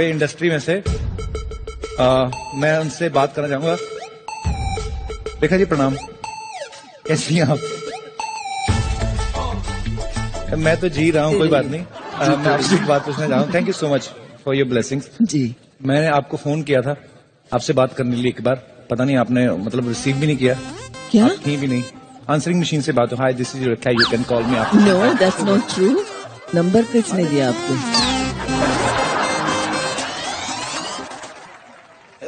Industry में से मैं उनसे बात करना चाहूंगा। रेखा जी प्रणाम, कैसी हैं आप? मैं तो जी रहा हूँ, कोई बात नहीं। मैं आपसे एक बात पूछना चाहूँ। Thank you so much for your blessings. जी, मैंने आपको फोन किया था आपसे बात करने के लिए एक बार, पता नहीं आपने मतलब रिसीव भी नहीं किया। क्या? कहीं भी नहीं, आंसरिंग मशीन से बात हो। Hi this is Rekha, you can call me. No that's not true. Number किसने दिया आपको?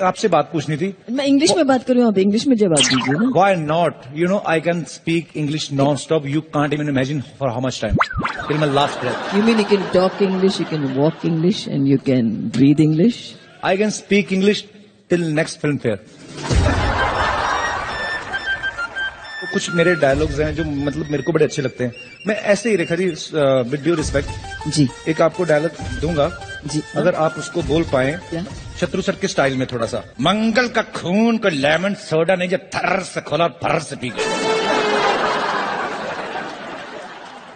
आपसे बात पूछनी थी। मैं इंग्लिश में बात कर रही हूँ, आप इंग्लिश में जवाब दीजिए ना। Why not? You know, I can speak English non-stop. You can't even imagine for how much time. Till my last breath. You mean you can talk English, you can walk English, and you can breathe English? I can speak English till next film fair. तो कुछ मेरे dialogues हैं जो मतलब मेरे को बड़े अच्छे लगते हैं। मैं ऐसे ही Rekha ji with due respect जी एक आपको डायलॉग दूंगा जी, अगर आप उसको बोल पाए क्या? शत्रु सर के स्टाइल में थोड़ा सा। मंगल का खून को लेमन सोडा नहीं, जब थर्र से खोला और फर्र से पी गया।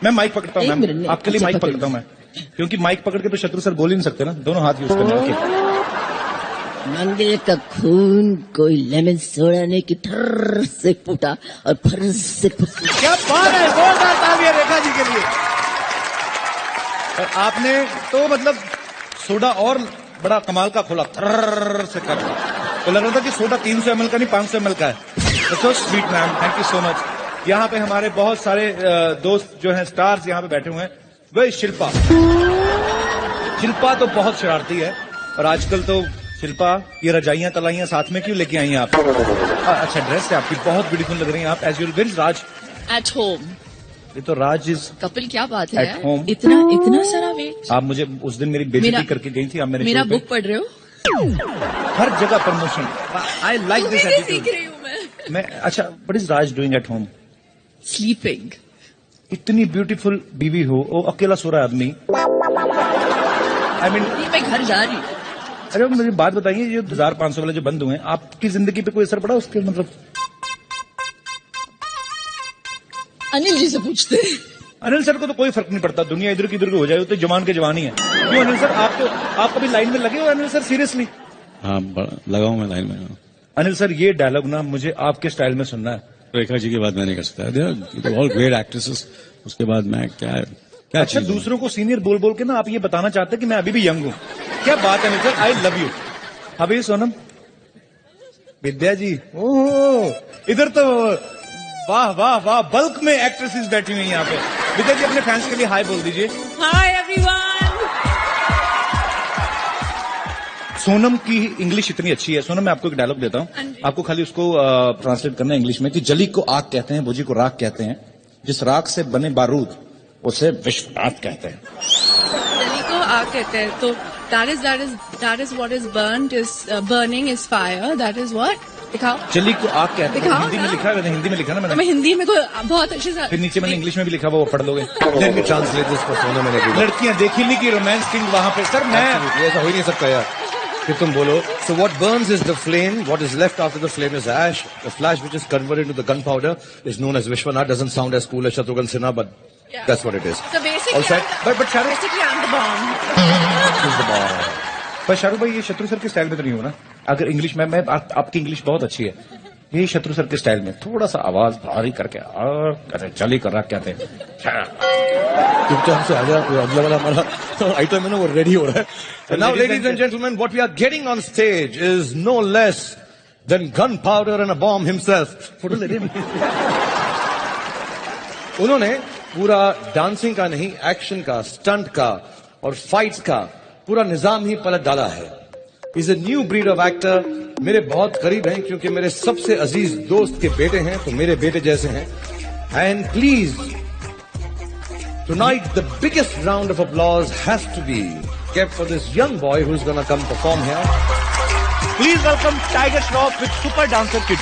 मैं माइक पकड़ता हूँ मैम, आपके लिए माइक पकड़ता हूँ मैं, क्योंकि माइक पकड़ के तो शत्रु सर बोल ही नहीं सकते ना, दोनों हाथ यूज करने हैं। मंगल का खून कोई लेमन सोडा ने की ठर्र से फूटा और फर्र से क्या बात है, जोरदार तालियां रेखा जी के लिए। और आपने तो मतलब सोडा और बड़ा कमाल का खोला, थर्र से कर दिया। तो लग रहा था कि सोडा 300 ml का नहीं 500 ml का है। So sweet ma'am, thank you so much. यहाँ पे हमारे बहुत सारे दोस्त जो हैं, स्टार्स यहाँ पे बैठे हुए हैं। वही शिल्पा, शिल्पा तो बहुत शरारती है और आजकल तो शिल्पा ये रजाइयां तलाइयां साथ में क्यों लेके आई हैं आप? अच्छा ड्रेस है आपकी, बहुत ब्यूटीफुल लग रही हैं आप। As your will Raj at home. ये तो राज इज कपिल, क्या बात है एट होम। इतना सारा वेट। आप मुझे उस दिन मेरी बेइज्जती करके गई थी। आप मेरा बुक पढ़ रहे हो? हर जगह प्रमोशन। आई लाइक दिस सीख एटीट्यूड। रही हूँ मैं। अच्छा, what is Raj doing at home? Sleeping. इतनी ब्यूटीफुल बीवी हो, वो अकेला सो रहा है आदमी। आई मीन मैं घर जा रही हूँ। अरे मुझे बात बताइए, ये 1500 वाले जो बंद हुए हैं, आपकी जिंदगी पे कोई असर पड़ा उसके? मतलब अनिल जी से पूछते हैं। अनिल सर को तो कोई फर्क नहीं पड़ता, दुनिया इधर की हो जाए, तो जवान के जवान ही है। क्यों अनिल सर, आप कभी लाइन में लगे हो अनिल सर? सीरियसली? हाँ, लगा हूं मैं लाइन में। अनिल सर ये डायलॉग ना मुझे आपके स्टाइल में सुनना है। रेखा जी की बात मैं नहीं कर सकता। ऑल ग्रेट एक्ट्रेसेस, उसके बाद मैं क्या अच्छा, दूसरों को सीनियर बोल बोल के ना आप ये बताना चाहते हैं कि मैं अभी भी यंग हूँ? क्या बात है Anil sir, I love you. अभी सोनम, विद्या जी, ओह इधर तो वाह वाह वाह, बल्क में एक्ट्रेसेस बैठी हुई हैं यहाँ पे। विद्या जी अपने फैंस के लिए हाय बोल दीजिए। Hi everyone. सोनम की इंग्लिश इतनी अच्छी है। सोनम, मैं आपको एक डायलॉग देता हूँ, आपको खाली उसको ट्रांसलेट करना है इंग्लिश में कि जली को आग कहते हैं, भुजी को राख कहते हैं, जिस राख से बने बारूद उसे विश्वनाथ कहते हैं। जली को आग कहते हैं, तो that is what is burnt is burning is fire. That is what? दिखाओ। जली को आग कहते हैं। हिंदी में ना? लिखा है, हिंदी में लिखा ना मैंने। तो मैं हिंदी में बहुत अच्छे से, फिर नीचे मैंने इंग्लिश में भी लिखा हुआ, वो पढ़ लोगे। Let me translate this for Sonam and everyone. लड़कियां देखी नहीं कि रोमांस किंग वहां पे। सर मैं ऐसा हो ही नहीं सकता यार कि तुम बोलो। So what burns is the flame. What is left after the flame is ash. The flash which is converted into the gunpowder is known as Vishwanath. Doesn't sound as cool as Shatrughan Sinha, but that's what it is. So basically, All set? but Shahrukh, basically I'm the bomb. Who's the bomb? पर शाहरुख भाई ये शत्रु sir के style में तो नहीं हो ना? अगर इंग्लिश में आपकी इंग्लिश बहुत अच्छी है, यही शत्रु सर के स्टाइल में थोड़ा सा आवाज भारी करके और चली कर रहा कहते हैं। चुपचाप से आ जा, अगला वाला हमारा आइटम है ना वो रेडी हो रहा है। So now ladies and gentlemen, what we are getting on stage is no less than gunpowder and a bomb himself. Photo ले रहे उन्होंने पूरा डांसिंग का नहीं, एक्शन का, स्टंट का और फाइट्स का पूरा निजाम ही पलट डाला है। Is a new breed of actor. मेरे बहुत करीब हैं क्योंकि मेरे सबसे अजीज दोस्त के बेटे हैं, तो मेरे बेटे जैसे हैं। And please tonight the biggest round of applause has to be kept for this young boy who's gonna come perform here. Please welcome Tiger Shroff with Super Dancer Kid.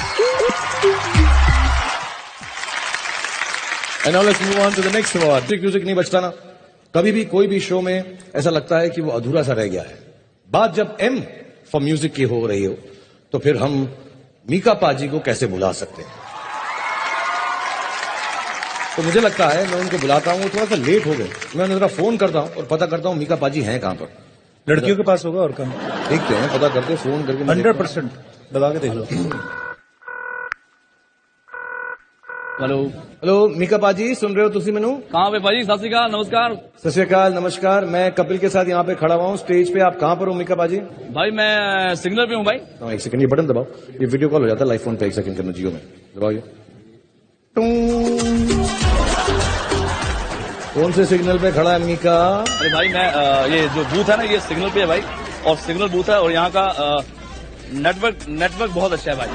And now let's move on to the next award. Music नहीं बचता ना, कभी भी कोई भी show में ऐसा लगता है कि वो अधूरा सा रह गया है। बात जब एम फॉर म्यूजिक की हो रही हो तो फिर हम मीका पाजी को कैसे बुला सकते हैं? तो मुझे लगता है मैं उनको बुलाता हूं, थोड़ा सा लेट हो गए, मैं उन्हें जरा फोन करता हूं और पता करता हूं मीका पाजी हैं कहां पर। लड़कियों के पास होगा और कम। देखते हैं, पता करते हैं, फोन करके मैं 100% दबा के देख लो। हेलो हेलो मीका पाजी, सुन रहे हो तुसी मैनू? कहाँ पे भाजी? सत श्री अकाल, नमस्कार। सत श्री अकाल, नमस्कार। मैं कपिल के साथ यहाँ पे खड़ा हुआ हूँ स्टेज पे। आप कहाँ पर हो मीका पाजी? भाई मैं सिग्नल पे हूँ भाई। हाँ, एक सेकंड, ये बटन दबाओ, ये वीडियो कॉल हो जाता है लाइव फोन पे। एक सेकंड करना, जियो में दबाओ ये। कौन से सिग्नल पे खड़ा है मीका? अरे भाई मैं ये जो बूथ है ना, ये सिग्नल पे है भाई, और सिग्नल बूथ है, और यहाँ का नेटवर्क बहुत अच्छा है भाई।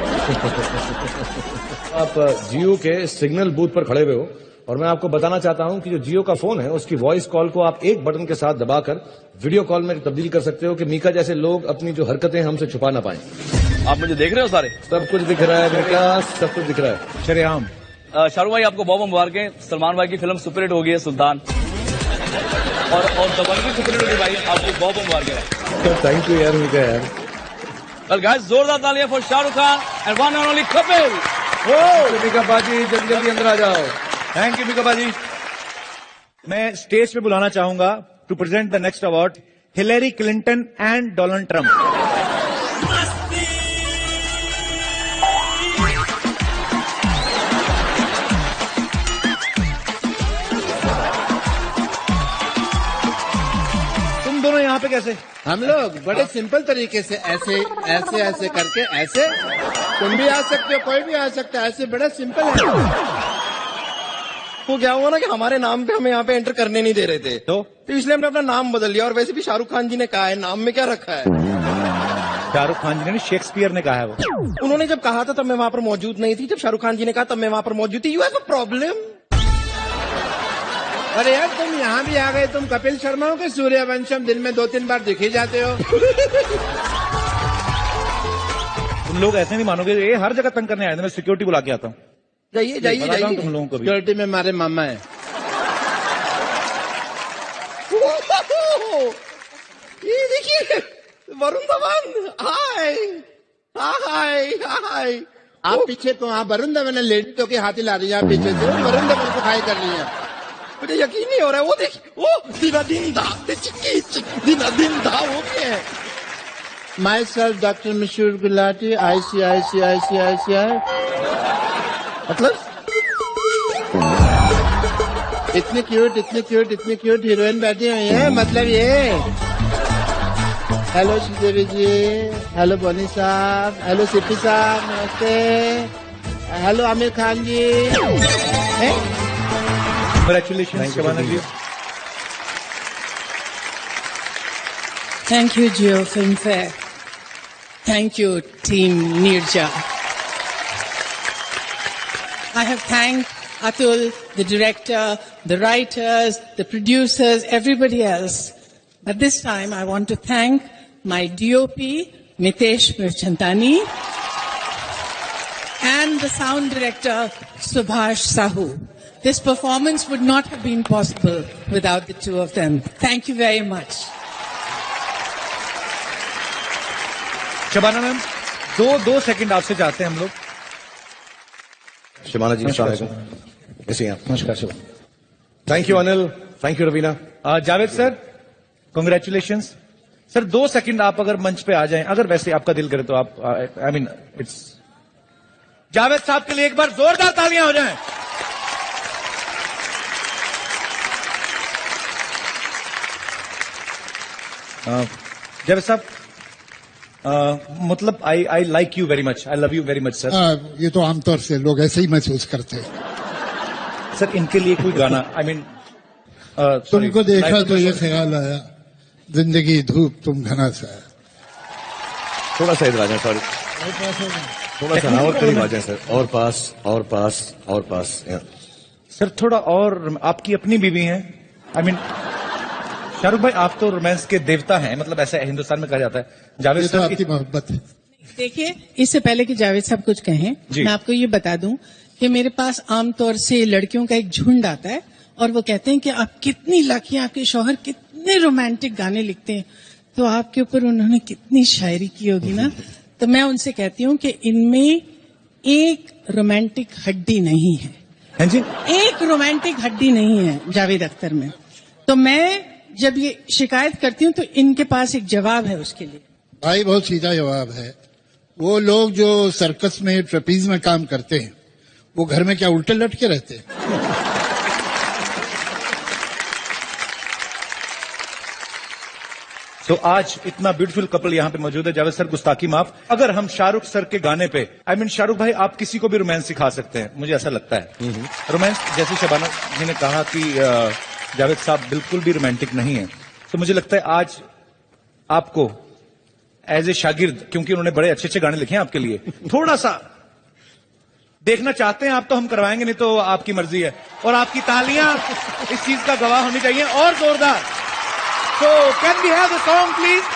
आप जियो के सिग्नल बूथ पर खड़े हुए हो, और मैं आपको बताना चाहता हूं कि जो जियो का फोन है उसकी वॉइस कॉल को आप एक बटन के साथ दबाकर वीडियो कॉल में तब्दील कर सकते हो कि मीका जैसे लोग अपनी जो हरकतें हमसे छुपा ना पाएं। आप मुझे देख रहे हो सारे? सब कुछ दिख रहा है मीका, सब कुछ दिख रहा है। शरेआम। शाहरुख भाई आपको बहुत मुबारकें। सलमान भाई की फिल्म सुपरहिट हो गई है सुल्तान, और दबंग भी सुपरहिट होगी भाई, आपको बहुत मुबारकें। थैंक यू यार मीका यार। वेल गाइस, जोरदार तालियां for Shahrukh Khan and one and only Kapil. Mika बाजी जल्दी जल्दी अंदर आ जाओ। थैंक यू मीका बाजी। मैं स्टेज पे बुलाना चाहूंगा to present the next award Hillary Clinton and Donald Trump. तुम दोनों यहाँ पे कैसे? हम लोग बड़े सिंपल तरीके से ऐसे ऐसे ऐसे करके ऐसे, तुम भी आ सकते हो, कोई भी आ सकता है, ऐसे बड़ा सिंपल है। वो क्या हुआ ना कि हमारे नाम पे हमें यहाँ पे एंटर करने नहीं दे रहे थे, तो इसलिए हमने अपना नाम बदल लिया। और वैसे भी शाहरुख खान जी ने कहा है, नाम में क्या रखा है? शाहरुख खान जी ने, शेक्सपियर ने कहा है वो। उन्होंने जब कहा था तब मैं वहां पर मौजूद नहीं थी, जब शाहरुख खान जी ने कहा तब मैं वहां पर मौजूद थी। You have a problem. अरे यार तुम यहाँ भी आ गए, तुम कपिल शर्मा हो कि सूर्यवंशम? दिन में 2-3 बार दिखे जाते हो। तुम लोग ऐसे नहीं मानोगे, ये हर जगह तंग करने आए थे। मैं सिक्योरिटी बुला के आता हूँ। जाइए जाइए बताता हूँ जाइए, तुम लोगों को भी। सिक्योरिटी में हमारे मामा है। ये देखिए वरुण धवन। हाय हाय हाय। आप पीछे तो, आप वरुण धवन ने लेडी तो के हाथी ला रही है, आप पीछे से वरुण धवन को खाई कर रही है। मुझे यकीन नहीं हो रहा है। वो देखिए, वो दिना दिन धा दिना दिन धा हो गया। माई सेल्फ डॉक्टर मशहूर गुलाटी, ICICI। मतलब इतने क्यूट हीरोइन बैठी हुई है, मतलब ये। हेलो श्रीदेवी जी, हेलो बोनी साहब, हेलो सिप्पी साहब, नमस्ते। Hello Aamir Khan ji. Congratulations, Shabana ji. Thank you, Geo Filmfare. Thank you, Team Nirja. I have thanked Atul, the director, the writers, the producers, everybody else. But this time I want to thank my DOP, Mitesh Mirchantani, and the sound director, Subhash Sahu. This performance would not have been possible without the two of them. Thank you very much. Shabana ma'am, दो second आपसे चाहते हैं हम लोग। शबाना जी, अस्सलाम वालेकुम। कैसे हैं आप? नमस्कार Shabana. Thank you Anil, thank you Raveena. Javed sir, congratulations. Sir 2 second आप अगर मंच पे आ जाएं, अगर वैसे आपका दिल करे तो आप, आई मीन इट्स, जावेद साहब के लिए एक बार जोरदार तालियां हो जाएं। जावेद साहब, मतलब I like you very much, I love you very much sir. ये तो आमतौर से लोग ऐसे ही महसूस करते हैं। सर इनके लिए कोई गाना, आई मीन तुमको देखा तो ये ख्याल आया, जिंदगी धूप तुम घना सा है। थोड़ा सा इधर आ जाए, सॉरी, थोड़ा सा और करीब आ जाए सर। और पास, और पास, और पास। सर थोड़ा और, आपकी अपनी बीवी हैं, आई मीन शाहरुख भाई आप तो रोमांस के देवता हैं, मतलब ऐसा हिंदुस्तान में कहा जाता है। जावेद ये तो सर आपकी मोहब्बत है। देखिए, इससे पहले कि जावेद साहब कुछ कहें, मैं आपको ये बता दूं कि मेरे पास आमतौर से लड़कियों का एक झुंड आता है और वो कहते हैं कि आप कितनी लकी, आपके शौहर कितने रोमांटिक गाने लिखते हैं, तो आपके ऊपर उन्होंने कितनी शायरी की होगी ना। तो मैं उनसे कहती हूँ कि इनमें एक रोमांटिक हड्डी नहीं है। हैं जी? एक रोमांटिक हड्डी नहीं है जावेद अख्तर में। तो मैं जब ये शिकायत करती हूँ तो इनके पास एक जवाब है उसके लिए। भाई बहुत सीधा जवाब है। वो लोग जो सर्कस में ट्रेपीज में काम करते हैं वो घर में क्या उल्टे लटके रहते हैं? तो आज इतना ब्यूटीफुल कपल यहाँ पे मौजूद है। जावेद सर गुस्ताखी माफ। अगर हम शाहरुख सर के गाने पे शाहरुख भाई आप किसी को भी रोमांस सिखा सकते हैं, मुझे ऐसा लगता है। रोमांस जैसे शबाना जी ने कहा कि जावेद साहब बिल्कुल भी रोमांटिक नहीं है, तो मुझे लगता है आज आपको एज ए शागिर्द, क्योंकि उन्होंने बड़े अच्छे अच्छे गाने लिखे हैं आपके लिए, थोड़ा सा देखना चाहते हैं आप, तो हम करवाएंगे, नहीं तो आपकी मर्जी है। और आपकी तालियां इस चीज का गवाह होनी चाहिए और जोरदार। So can we have the song please?